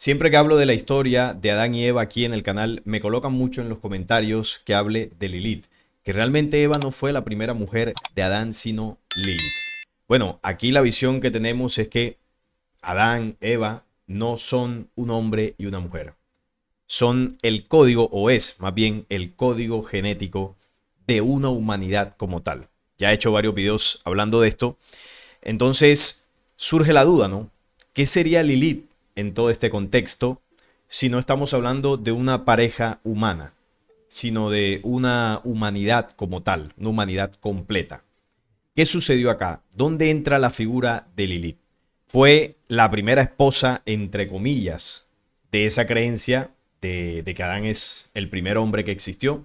Siempre que hablo de la historia de Adán y Eva aquí en el canal, me colocan mucho en los comentarios que hable de Lilith, que realmente Eva no fue la primera mujer de Adán, sino Lilith. Bueno, aquí la visión que tenemos es que Adán, Eva, no son un hombre y una mujer. Son el código, o es más bien el código genético de una humanidad como tal. Ya he hecho varios videos hablando de esto. Entonces surge la duda, ¿no? ¿Qué sería Lilith en todo este contexto si no estamos hablando de una pareja humana, sino de una humanidad como tal, una humanidad completa? ¿Qué sucedió acá? ¿Dónde entra la figura de Lilith? Fue la primera esposa, entre comillas, de esa creencia de que Adán es el primer hombre que existió.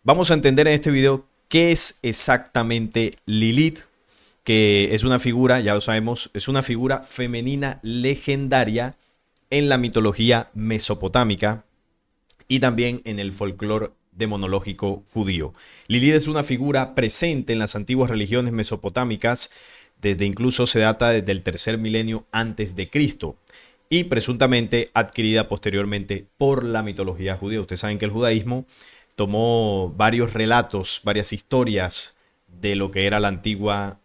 Vamos a entender en este video qué es exactamente Lilith, que es una figura, ya lo sabemos, es una figura femenina legendaria en la mitología mesopotámica y también en el folclore demonológico judío. Lilith es una figura presente en las antiguas religiones mesopotámicas, desde incluso se data desde el tercer milenio antes de Cristo y presuntamente adquirida posteriormente por la mitología judía. Ustedes saben que el judaísmo tomó varios relatos, varias historias de lo que era la antigua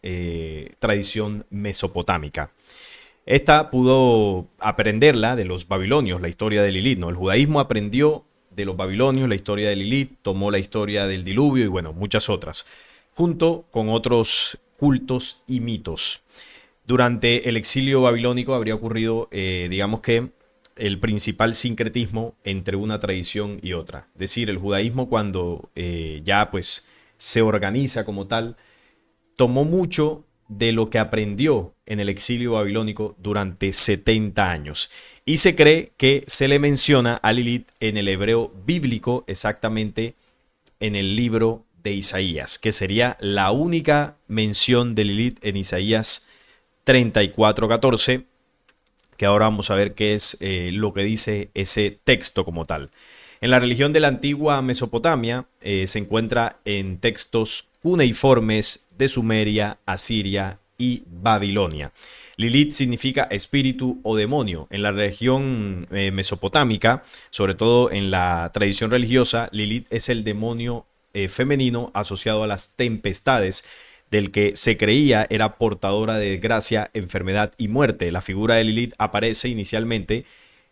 tradición mesopotámica. Esta pudo aprenderla de los babilonios, la historia de Lilith, ¿no? El judaísmo aprendió de los babilonios la historia de Lilith, tomó la historia del diluvio y bueno, muchas otras, junto con otros cultos y mitos. Durante el exilio babilónico habría ocurrido, digamos que, el principal sincretismo entre una tradición y otra. Es decir, el judaísmo cuando ya pues se organiza como tal, tomó mucho de lo que aprendió en el exilio babilónico durante 70 años. Y se cree que se le menciona a Lilith en el hebreo bíblico, exactamente en el libro de Isaías, que sería la única mención de Lilith en Isaías 34:14, que ahora vamos a ver qué es lo que dice ese texto como tal. En la religión de la antigua Mesopotamia se encuentra en textos cuneiformes de Sumeria, Asiria y Babilonia. Lilith significa espíritu o demonio. En la región mesopotámica, sobre todo en la tradición religiosa, Lilith es el demonio femenino asociado a las tempestades, del que se creía era portadora de desgracia, enfermedad y muerte. La figura de Lilith aparece inicialmente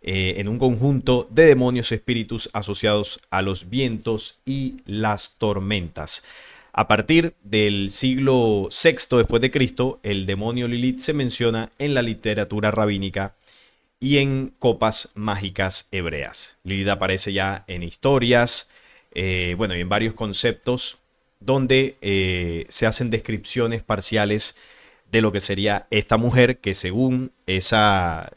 en un conjunto de demonios espíritus asociados a los vientos y las tormentas. A partir del siglo VI después de Cristo, el demonio Lilith se menciona en la literatura rabínica y en copas mágicas hebreas. Lilith aparece ya en historias, bueno, y en varios conceptos donde se hacen descripciones parciales de lo que sería esta mujer, que según esa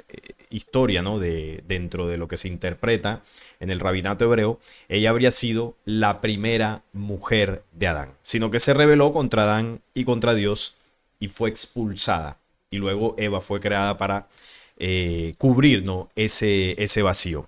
historia, ¿no? Dentro de lo que se interpreta en el rabinato hebreo, ella habría sido la primera mujer de Adán, sino que se rebeló contra Adán y contra Dios y fue expulsada. Y luego Eva fue creada para cubrir, ¿no? ese vacío.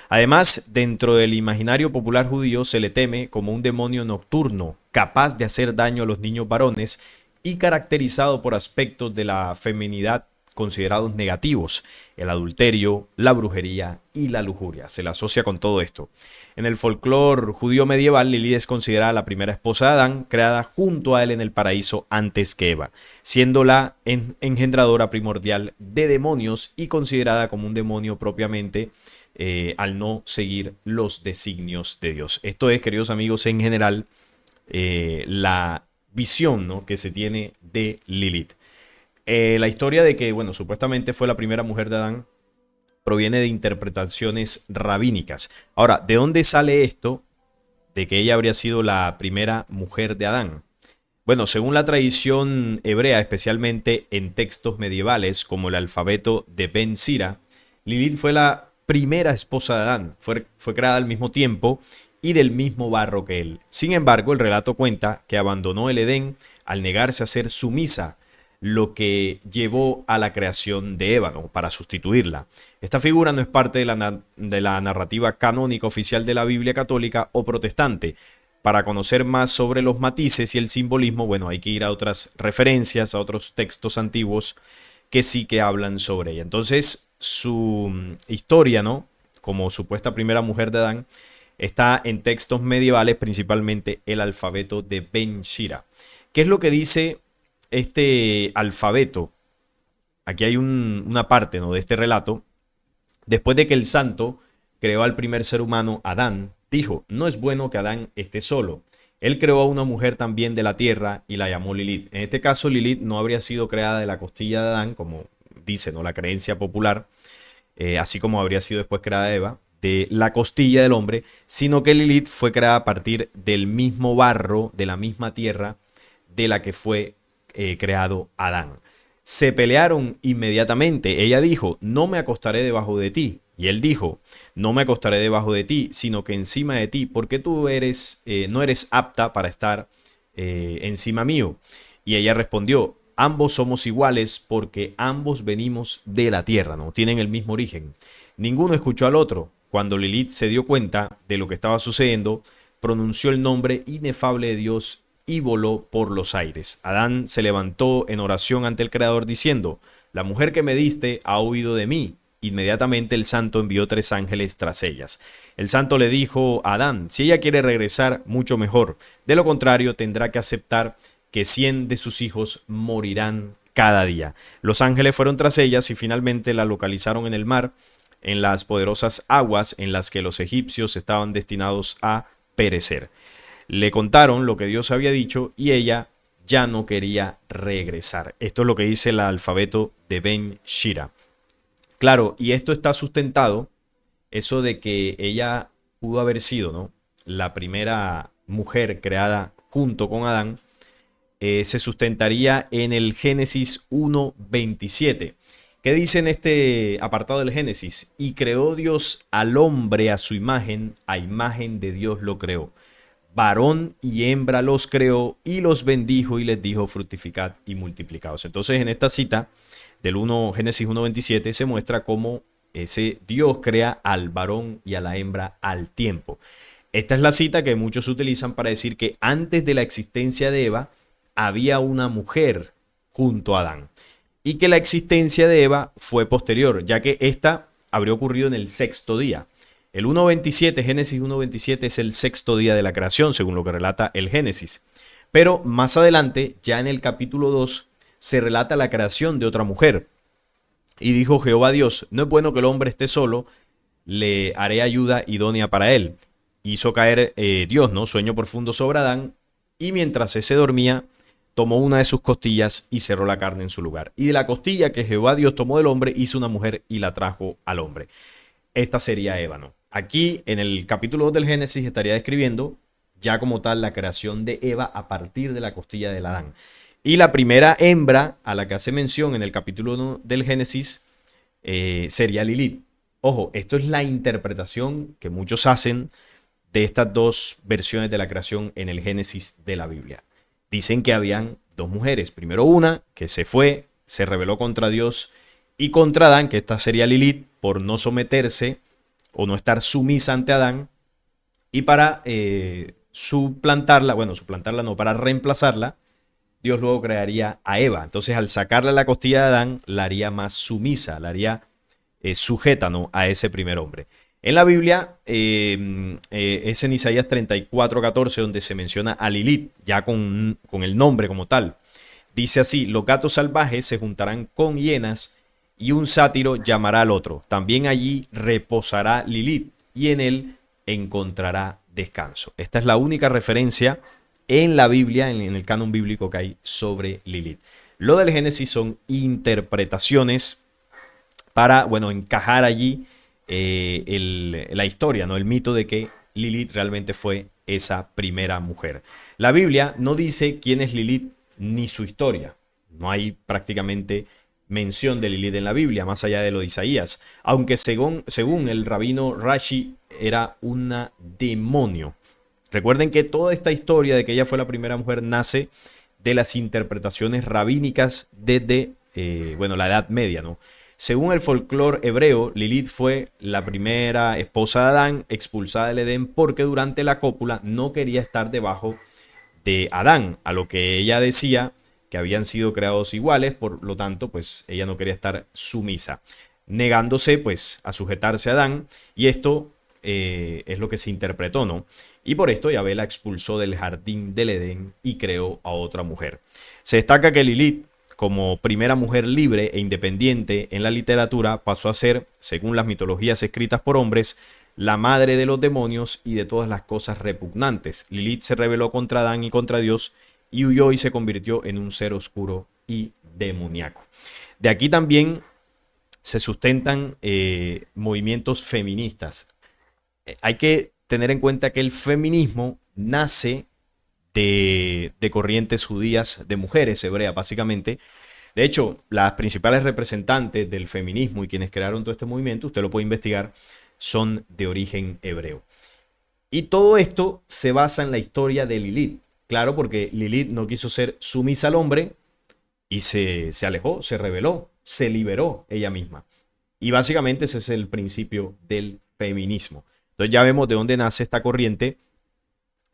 Además, dentro del imaginario popular judío se le teme como un demonio nocturno, capaz de hacer daño a los niños varones y caracterizado por aspectos de la feminidad considerados negativos: el adulterio, la brujería y la lujuria. Se le asocia con todo esto. En el folclore judío medieval, Lilith es considerada la primera esposa de Adán, creada junto a él en el paraíso antes que Eva, siendo la engendradora primordial de demonios y considerada como un demonio propiamente, al no seguir los designios de Dios. Esto es, queridos amigos, en general la visión, ¿no?, que se tiene de Lilith. La historia de que, bueno, supuestamente fue la primera mujer de Adán proviene de interpretaciones rabínicas. Ahora, ¿de dónde sale esto de que ella habría sido la primera mujer de Adán? Bueno, según la tradición hebrea, especialmente en textos medievales como el alfabeto de Ben Sira, Lilith fue la primera esposa de Adán. Fue creada al mismo tiempo y del mismo barro que él. Sin embargo, el relato cuenta que abandonó el Edén al negarse a ser sumisa, lo que llevó a la creación de Eva, ¿no?, para sustituirla. Esta figura no es parte de la narrativa canónica oficial de la Biblia católica o protestante. Para conocer más sobre los matices y el simbolismo, bueno, hay que ir a otras referencias, a otros textos antiguos que sí que hablan sobre ella. Entonces, historia, ¿no? Como supuesta primera mujer de Adán, está en textos medievales, principalmente el alfabeto de Ben Shira. ¿Qué es lo que dice este alfabeto? Aquí hay una parte, ¿no?, de este relato. Después de que el santo creó al primer ser humano, Adán, dijo, no es bueno que Adán esté solo. Él creó a una mujer también de la tierra y la llamó Lilith. En este caso, Lilith no habría sido creada de la costilla de Adán, como dice, ¿no?, la creencia popular, así como habría sido después creada Eva, de la costilla del hombre, sino que Lilith fue creada a partir del mismo barro, de la misma tierra de la que fue creado Adán. Se pelearon inmediatamente. Ella dijo, no me acostaré debajo de ti. Y él dijo, no me acostaré debajo de ti, sino que encima de ti, porque tú no eres apta para estar encima mío. Y ella respondió, ambos somos iguales porque ambos venimos de la tierra, ¿no? Tienen el mismo origen. Ninguno escuchó al otro. Cuando Lilith se dio cuenta de lo que estaba sucediendo, pronunció el nombre inefable de Dios y voló por los aires. Adán se levantó en oración ante el Creador diciendo, la mujer que me diste ha huido de mí. Inmediatamente el santo envió 3 ángeles tras ellas. El santo le dijo a Adán, si ella quiere regresar, mucho mejor. De lo contrario, tendrá que aceptar que 100 de sus hijos morirán cada día. Los ángeles fueron tras ellas y finalmente la localizaron en el mar, en las poderosas aguas en las que los egipcios estaban destinados a perecer. Le contaron lo que Dios había dicho y ella ya no quería regresar. Esto es lo que dice el alfabeto de Ben Shira. Claro, y esto está sustentado, eso de que ella pudo haber sido, ¿no?, la primera mujer creada junto con Adán, se sustentaría en el Génesis 1:27. ¿Qué dice en este apartado del Génesis? Y creó Dios al hombre a su imagen, a imagen de Dios lo creó. Varón y hembra los creó y los bendijo y les dijo fructificad y multiplicaos. Entonces en esta cita del Génesis 1:27 se muestra cómo ese Dios crea al varón y a la hembra al tiempo. Esta es la cita que muchos utilizan para decir que antes de la existencia de Eva había una mujer junto a Adán y que la existencia de Eva fue posterior, ya que esta habría ocurrido en el 6º día. El 1:27, Génesis 1:27 es el 6º día de la creación, según lo que relata el Génesis. Pero más adelante, ya en el capítulo 2, se relata la creación de otra mujer. Y dijo Jehová Dios, no es bueno que el hombre esté solo, le haré ayuda idónea para él. Hizo caer Dios, ¿no?, sueño profundo sobre Adán, y mientras ese dormía, tomó una de sus costillas y cerró la carne en su lugar. Y de la costilla que Jehová Dios tomó del hombre, hizo una mujer y la trajo al hombre. Esta sería Eva, ¿no? Aquí, en el capítulo 2 del Génesis, estaría describiendo ya como tal la creación de Eva a partir de la costilla del Adán. Y la primera hembra a la que hace mención en el capítulo 1 del Génesis sería Lilith. Ojo, esto es la interpretación que muchos hacen de estas dos versiones de la creación en el Génesis de la Biblia. Dicen que habían 2 mujeres. Primero una que se fue, se rebeló contra Dios y contra Adán, que esta sería Lilith, por no someterse o no estar sumisa ante Adán. Y para suplantarla no, para reemplazarla, Dios luego crearía a Eva. Entonces, al sacarle la costilla de Adán, la haría más sumisa, la haría sujeta, ¿no?, a ese primer hombre. En la Biblia es en Isaías 34:14 donde se menciona a Lilith, ya con el nombre como tal. Dice así, los gatos salvajes se juntarán con hienas y un sátiro llamará al otro. También allí reposará Lilith y en él encontrará descanso. Esta es la única referencia en la Biblia, en el canon bíblico que hay sobre Lilith. Lo del Génesis son interpretaciones para, encajar allí la historia, ¿no?, el mito de que Lilith realmente fue esa primera mujer. La Biblia no dice quién es Lilith ni su historia. No hay prácticamente mención de Lilith en la Biblia, más allá de lo de Isaías. Aunque según el rabino Rashi, era una demonio. Recuerden que toda esta historia de que ella fue la primera mujer nace de las interpretaciones rabínicas desde la Edad Media, ¿no? Según el folclore hebreo, Lilith fue la primera esposa de Adán, expulsada del Edén porque durante la cópula no quería estar debajo de Adán, a lo que ella decía que habían sido creados iguales, por lo tanto, pues ella no quería estar sumisa. negándose pues a sujetarse a Adán, y esto es lo que se interpretó, ¿no? Y por esto Yahvé la expulsó del jardín del Edén y creó a otra mujer. Se destaca que Lilith, como primera mujer libre e independiente en la literatura, pasó a ser, según las mitologías escritas por hombres, la madre de los demonios y de todas las cosas repugnantes. Lilith se rebeló contra Adán y contra Dios y huyó y se convirtió en un ser oscuro y demoníaco. De aquí también se sustentan movimientos feministas. Hay que tener en cuenta que el feminismo nace de corrientes judías, de mujeres hebreas básicamente. De hecho, las principales representantes del feminismo y quienes crearon todo este movimiento, usted lo puede investigar, son de origen hebreo. Y todo esto se basa en la historia de Lilith. Claro, porque Lilith no quiso ser sumisa al hombre y se alejó, se rebeló, se liberó ella misma. Y básicamente ese es el principio del feminismo. Entonces ya vemos de dónde nace esta corriente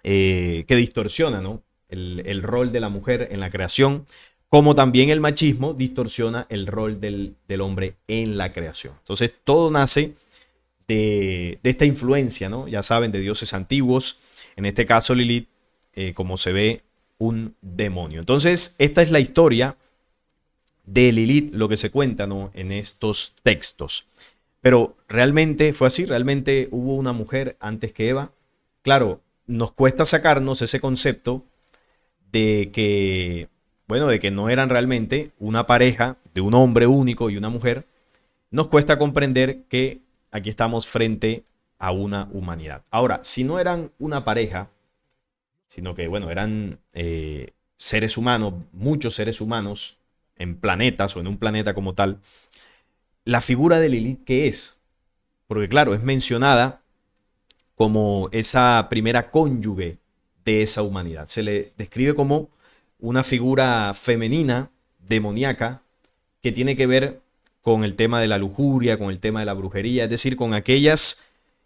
que distorsiona, ¿no?, el rol de la mujer en la creación, como también el machismo distorsiona el rol del hombre en la creación. Entonces todo nace de esta influencia, ¿no? Ya saben, de dioses antiguos, en este caso Lilith, como se ve, un demonio. Entonces esta es la historia de Lilith, lo que se cuenta, ¿no?, en estos textos. Pero realmente fue así, realmente hubo una mujer antes que Eva. Claro, nos cuesta sacarnos ese concepto de que, bueno, de que no eran realmente una pareja de un hombre único y una mujer. Nos cuesta comprender que aquí estamos frente a una humanidad. Ahora, si no eran una pareja, sino que, bueno, eran seres humanos, muchos seres humanos en planetas o en un planeta como tal, la figura de Lilith, ¿qué es? Porque claro, es mencionada como esa primera cónyuge de esa humanidad. Se le describe como una figura femenina, demoníaca, que tiene que ver con el tema de la lujuria, con el tema de la brujería, es decir, con aquellas,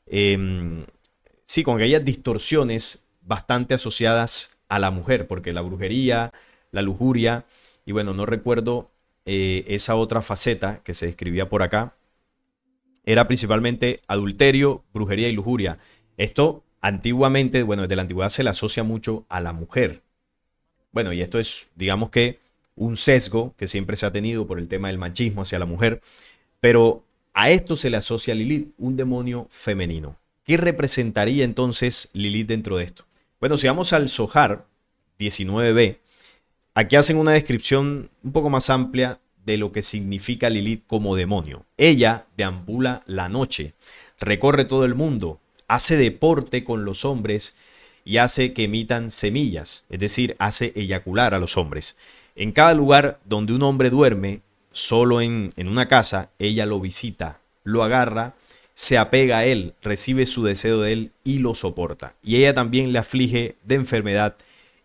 sí, con aquellas distorsiones bastante asociadas a la mujer, porque la brujería, la lujuria, y bueno, no recuerdo esa otra faceta que se describía por acá, era principalmente adulterio, brujería y lujuria. Esto antiguamente, bueno, desde la antigüedad se le asocia mucho a la mujer. Bueno, y esto es, digamos que, un sesgo que siempre se ha tenido por el tema del machismo hacia la mujer, pero a esto se le asocia a Lilith, un demonio femenino. ¿Qué representaría entonces Lilith dentro de esto? Bueno, si vamos al Zohar 19b, aquí hacen una descripción un poco más amplia de lo que significa Lilith como demonio. Ella deambula la noche, recorre todo el mundo, hace deporte con los hombres y hace que emitan semillas, es decir, hace eyacular a los hombres. En cada lugar donde un hombre duerme, solo en una casa, ella lo visita, lo agarra, se apega a él, recibe su deseo de él y lo soporta. Y ella también le aflige de enfermedad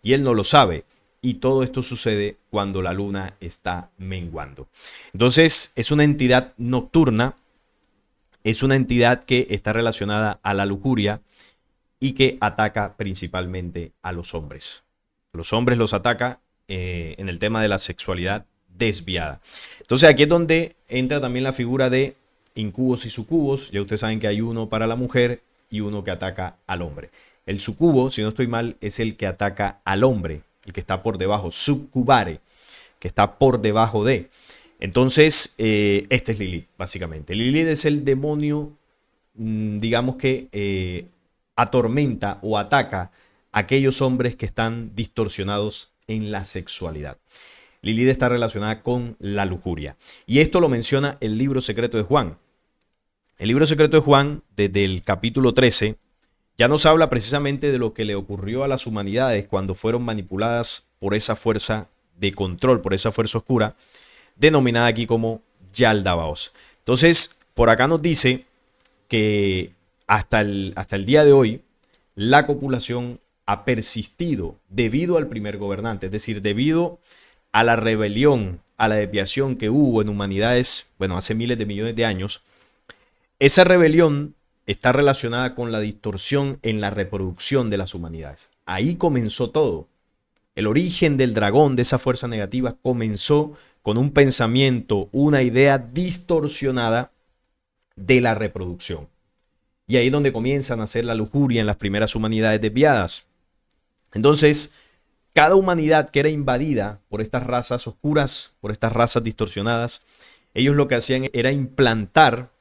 y él no lo sabe. Y todo esto sucede cuando la luna está menguando. Entonces es una entidad nocturna, es una entidad que está relacionada a la lujuria y que ataca principalmente a los hombres. Los hombres los ataca en el tema de la sexualidad desviada. Entonces aquí es donde entra también la figura de incubos y sucubos. Ya ustedes saben que hay uno para la mujer y uno que ataca al hombre. El sucubo, si no estoy mal, es el que ataca al hombre, el que está por debajo, subcubare, que está por debajo de. Entonces, este es Lilith, básicamente. Lilith es el demonio, digamos que atormenta o ataca a aquellos hombres que están distorsionados en la sexualidad. Lilith está relacionada con la lujuria. Y esto lo menciona el libro secreto de Juan. El libro secreto de Juan, desde el capítulo 13, ya nos habla precisamente de lo que le ocurrió a las humanidades cuando fueron manipuladas por esa fuerza de control, por esa fuerza oscura, denominada aquí como Yaldabaoth. Entonces, por acá nos dice que hasta el día de hoy, la copulación ha persistido debido al primer gobernante, es decir, debido a la rebelión, a la desviación que hubo en humanidades, bueno, hace miles de millones de años. Esa rebelión está relacionada con la distorsión en la reproducción de las humanidades. Ahí comenzó todo. El origen del dragón, de esa fuerza negativa, comenzó con un pensamiento, una idea distorsionada de la reproducción. Y ahí es donde comienza a nacer la lujuria en las primeras humanidades desviadas. Entonces, cada humanidad que era invadida por estas razas oscuras, por estas razas distorsionadas, ellos lo que hacían era implantar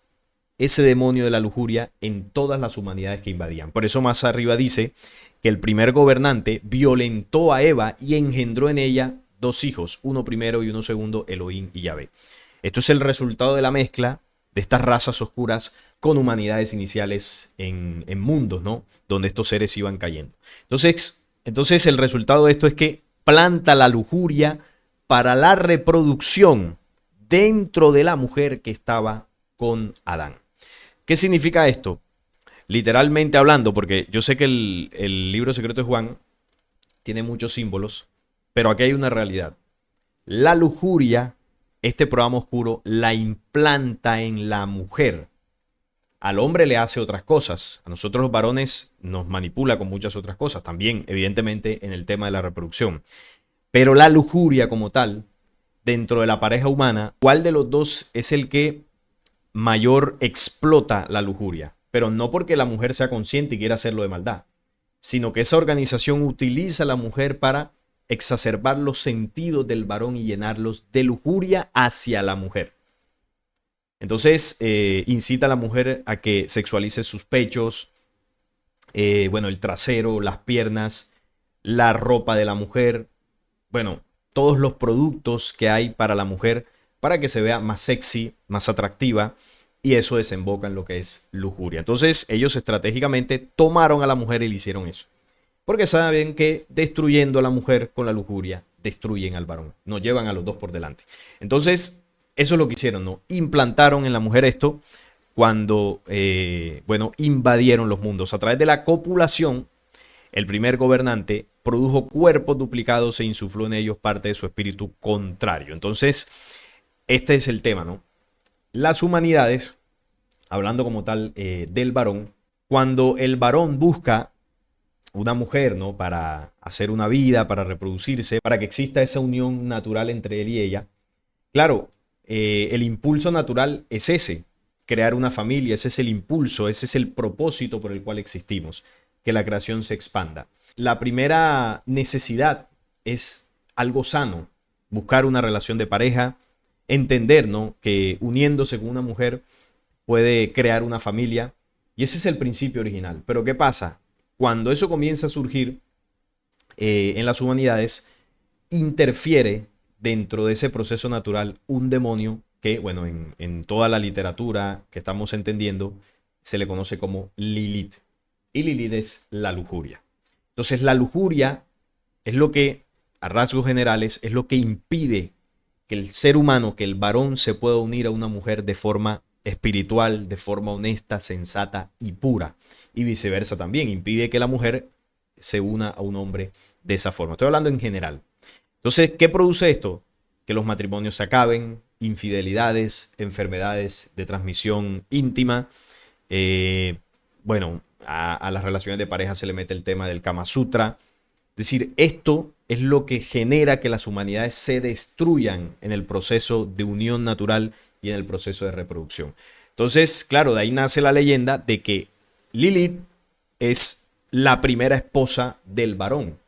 ese demonio de la lujuria en todas las humanidades que invadían. Por eso más arriba dice que el primer gobernante violentó a Eva y engendró en ella dos hijos, uno primero y uno segundo, Elohim y Yahvé. Esto es el resultado de la mezcla de estas razas oscuras con humanidades iniciales en mundos, ¿no? Donde estos seres iban cayendo. Entonces el resultado de esto es que planta la lujuria para la reproducción dentro de la mujer que estaba con Adán. ¿Qué significa esto? Literalmente hablando, porque yo sé que el libro secreto de Juan tiene muchos símbolos, pero aquí hay una realidad. La lujuria, este programa oscuro, la implanta en la mujer. Al hombre le hace otras cosas. A nosotros los varones nos manipula con muchas otras cosas. También, evidentemente, en el tema de la reproducción. Pero la lujuria como tal, dentro de la pareja humana, ¿cuál de los dos es el que mayor explota la lujuria? Pero no porque la mujer sea consciente y quiera hacerlo de maldad, sino que esa organización utiliza a la mujer para exacerbar los sentidos del varón y llenarlos de lujuria hacia la mujer. Entonces, incita a la mujer a que sexualice sus pechos, el trasero, las piernas, la ropa de la mujer, todos los productos que hay para la mujer para que se vea más sexy, más atractiva, y eso desemboca en lo que es lujuria. Entonces, ellos estratégicamente tomaron a la mujer y le hicieron eso. Porque saben que destruyendo a la mujer con la lujuria, destruyen al varón. Nos llevan a los dos por delante. Entonces, eso es lo que hicieron, ¿no? Implantaron en la mujer esto cuando, invadieron los mundos. A través de la copulación, el primer gobernante produjo cuerpos duplicados e insufló en ellos parte de su espíritu contrario. Entonces, este es el tema, ¿no? Las humanidades, hablando como tal del varón, cuando el varón busca una mujer, ¿no? Para hacer una vida, para reproducirse, para que exista esa unión natural entre él y ella. Claro, el impulso natural es ese, crear una familia, ese es el impulso, ese es el propósito por el cual existimos, que la creación se expanda. La primera necesidad es algo sano, buscar una relación de pareja, entender, ¿no? Que uniéndose con una mujer puede crear una familia, y ese es el principio original. Pero ¿qué pasa? Cuando eso comienza a surgir en las humanidades, interfiere dentro de ese proceso natural un demonio que, en toda la literatura que estamos entendiendo, se le conoce como Lilith. Y Lilith es la lujuria. Entonces, la lujuria es lo que, a rasgos generales, es lo que impide que el ser humano, que el varón se pueda unir a una mujer de forma espiritual, de forma honesta, sensata y pura. Y viceversa también, impide que la mujer se una a un hombre de esa forma. Estoy hablando en general. Entonces, ¿qué produce esto? Que los matrimonios se acaben, infidelidades, enfermedades de transmisión íntima. A las relaciones de pareja se le mete el tema del Kama Sutra. Es decir, esto es lo que genera que las humanidades se destruyan en el proceso de unión natural y en el proceso de reproducción. Entonces, claro, de ahí nace la leyenda de que Lilith es la primera esposa del varón.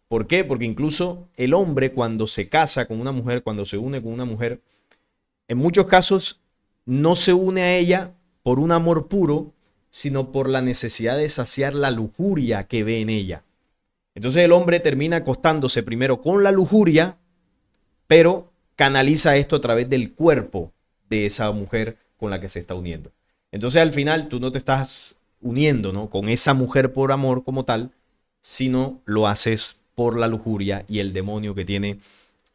¿Por qué? Porque incluso el hombre, cuando se casa con una mujer, cuando se une con una mujer, en muchos casos no se une a ella por un amor puro, sino por la necesidad de saciar la lujuria que ve en ella. Entonces el hombre termina acostándose primero con la lujuria, pero canaliza esto a través del cuerpo de esa mujer con la que se está uniendo. Entonces al final tú no te estás uniendo, ¿no? Con esa mujer por amor como tal, sino lo haces por la lujuria y el demonio que tiene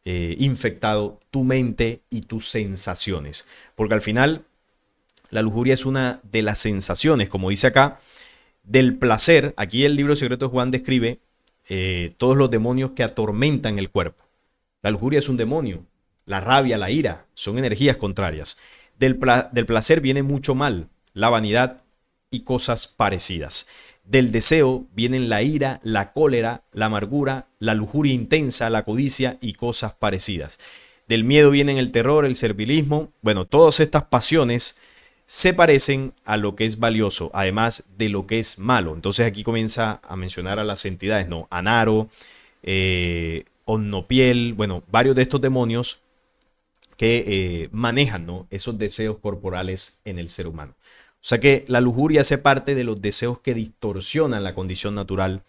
infectado tu mente y tus sensaciones. Porque al final la lujuria es una de las sensaciones, como dice acá, del placer. Aquí el libro secreto de Juan describe todos los demonios que atormentan el cuerpo. La lujuria es un demonio. La rabia, la ira, son energías contrarias. Del placer viene mucho mal, la vanidad y cosas parecidas. Del deseo vienen la ira, la cólera, la amargura, la lujuria intensa, la codicia y cosas parecidas. Del miedo vienen el terror, el servilismo. Bueno, todas estas pasiones se parecen a lo que es valioso, además de lo que es malo. Entonces aquí comienza a mencionar a las entidades, ¿no? Anaro, Onnopiel, bueno, varios de estos demonios que manejan, ¿no?, esos deseos corporales en el ser humano. O sea que la lujuria hace parte de los deseos que distorsionan la condición natural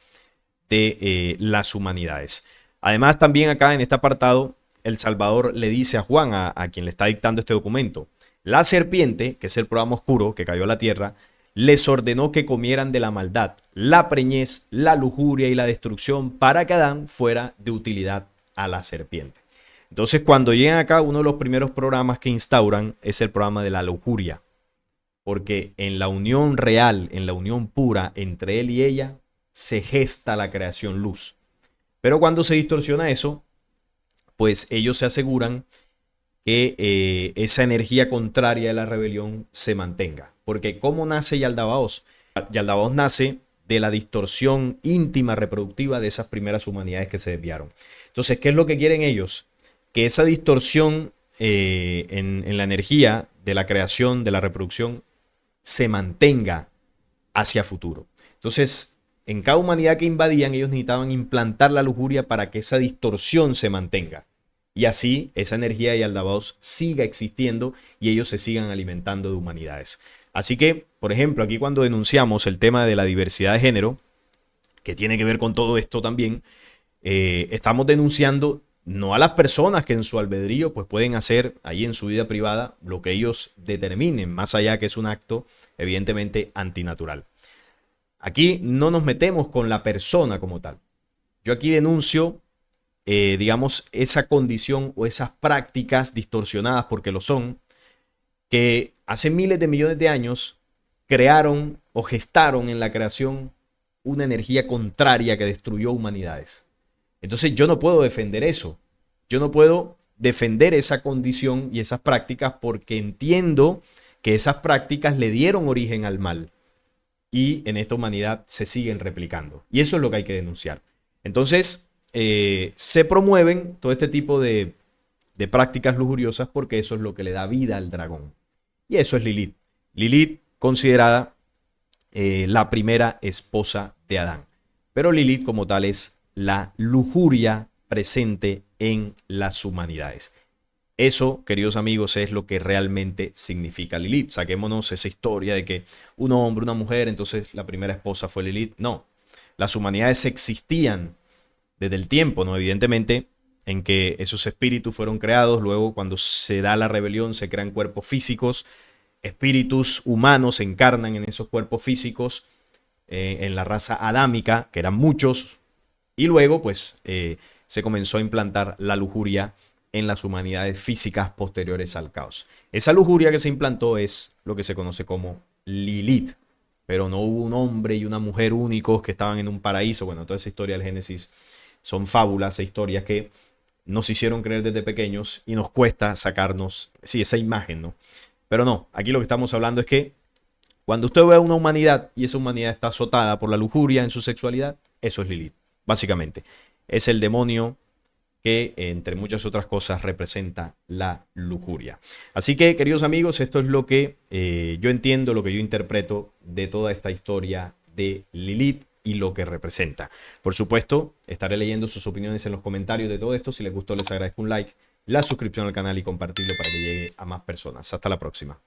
de las humanidades. Además, también acá en este apartado, el Salvador le dice a Juan, a quien le está dictando este documento, la serpiente, que es el programa oscuro que cayó a la tierra, les ordenó que comieran de la maldad, la preñez, la lujuria y la destrucción para que Adán fuera de utilidad a la serpiente. Entonces, cuando llegan acá, uno de los primeros programas que instauran es el programa de la lujuria, porque en la unión real, en la unión pura entre él y ella, se gesta la creación luz. Pero cuando se distorsiona eso, pues ellos se aseguran que esa energía contraria de la rebelión se mantenga. Porque ¿cómo nace Yaldabaoth? Yaldabaoth nace de la distorsión íntima reproductiva de esas primeras humanidades que se desviaron. Entonces, ¿qué es lo que quieren ellos? Que esa distorsión en la energía de la creación, de la reproducción, se mantenga hacia futuro. Entonces, en cada humanidad que invadían, ellos necesitaban implantar la lujuria para que esa distorsión se mantenga. Y así esa energía de Yaldabaoth siga existiendo y ellos se sigan alimentando de humanidades. Así que, por ejemplo, aquí cuando denunciamos el tema de la diversidad de género, que tiene que ver con todo esto también, estamos denunciando no a las personas que en su albedrío pues pueden hacer ahí en su vida privada lo que ellos determinen, más allá que es un acto evidentemente antinatural. Aquí no nos metemos con la persona como tal. Yo aquí denuncio, digamos, esa condición o esas prácticas distorsionadas, porque lo son, que hace miles de millones de años crearon o gestaron en la creación una energía contraria que destruyó humanidades. Entonces yo no puedo defender eso. Yo no puedo defender esa condición y esas prácticas porque entiendo que esas prácticas le dieron origen al mal y en esta humanidad se siguen replicando. Y eso es lo que hay que denunciar. Entonces se promueven todo este tipo de prácticas lujuriosas porque eso es lo que le da vida al dragón. Y eso es Lilith. Lilith considerada la primera esposa de Adán. Pero Lilith como tal es la lujuria presente en las humanidades. Eso, queridos amigos, es lo que realmente significa Lilith. Saquémonos esa historia de que un hombre, una mujer, entonces la primera esposa fue Lilith. No, las humanidades existían desde el tiempo, ¿no? Evidentemente, en que esos espíritus fueron creados, luego cuando se da la rebelión se crean cuerpos físicos, espíritus humanos se encarnan en esos cuerpos físicos, en la raza adámica, que eran muchos, y luego pues se comenzó a implantar la lujuria en las humanidades físicas posteriores al caos. Esa lujuria que se implantó es lo que se conoce como Lilith, pero no hubo un hombre y una mujer únicos que estaban en un paraíso. Bueno, toda esa historia del Génesis son fábulas e historias que nos hicieron creer desde pequeños y nos cuesta sacarnos, sí, esa imagen, ¿no? Pero no, aquí lo que estamos hablando es que cuando usted ve a una humanidad y esa humanidad está azotada por la lujuria en su sexualidad, eso es Lilith, básicamente. Es el demonio que, entre muchas otras cosas, representa la lujuria. Así que, queridos amigos, esto es lo que yo entiendo, lo que yo interpreto de toda esta historia de Lilith y lo que representa. Por supuesto, estaré leyendo sus opiniones en los comentarios de todo esto. Si les gustó, les agradezco un like, la suscripción al canal y compartirlo para que llegue a más personas. Hasta la próxima.